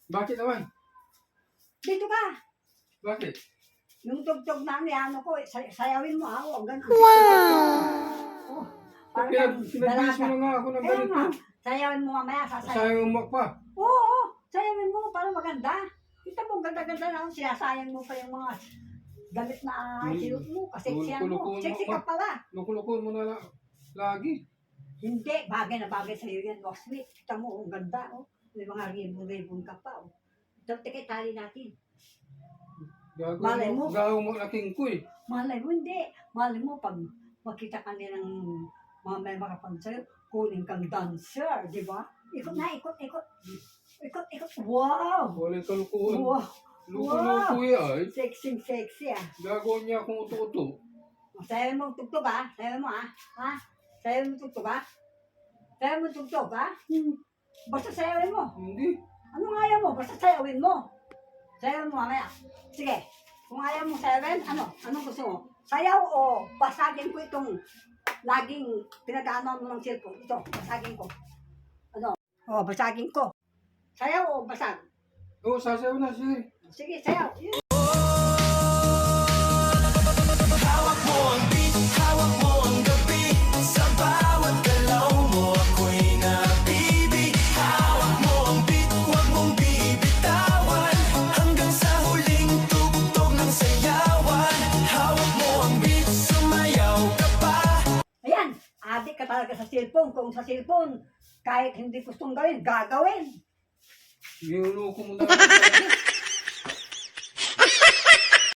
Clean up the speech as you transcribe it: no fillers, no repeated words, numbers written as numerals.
Bakit naman? Dito ka. Bakit? Yung tugtog na ano ko, sayawin mo ako. Ganun. Oh, parang Pinagbis mo na nga ako ng kaya ganito. nga, sayawin mo mamaya, sasayaw. Sayang mo pa. Oo, sayawin mo para maganda. Kita mo, ganda-ganda na, sinasayang mo pa yung mga damit na silot mo, kaseksiyan mo. Luluko-luko mo, Seksi ka pala. Loko-loko mo na lagi. Hindi, bagay na bagay sa'yo yan, Bossmith. Kita mo, ang ganda, oh. May mga ribbon-ribbon ka pa, oh. Ito, tali natin. Malay mo. Gawin mo laking kuy. Malay mo, hindi. Malay mo, pag makita ka nilang mga may makapan sa'yo, kunin kang dancer, di ba? Ikot na, ikot. Ikot. Wow! Walang kalukuhan. Wow! Luko-luko yan. Sexy, ah. Gagawin niya akong uto-uto. Sayawin mo tugtog, ah. Sayawin mo, ah. Ha? Sayawin mo tugtog, ah. Sayawin mo tugtog, ah. Basta sayawin mo. Hindi. Anong ayaw mo? Basta sayawin mo. Sayawin mo mamaya. Sige. Kung ayaw mo sayawin, anong gusto mo? Sayaw o basagin ko itong laging pinag-ano mo ng cellphone. Ito, basagin ko. Ano? O, basagin ko. Sayaw o basag? Oo, sasayaw na. Sige. Sige, sayaw. Hawak mo ang beat, hawak mo ang gabi. Sa bawat galaw mo ako'y nabibig. Hawak mo ang beat, huwag mong bibitawan. Hanggang sa huling tugtog ng sayawan. Hawak mo ang beat, sumayaw ka pa. Ayan, adik ka talaga sa cellphone. Kung sa cellphone, kahit hindi gustong gawin, gagawin. Niluluko mo na ako.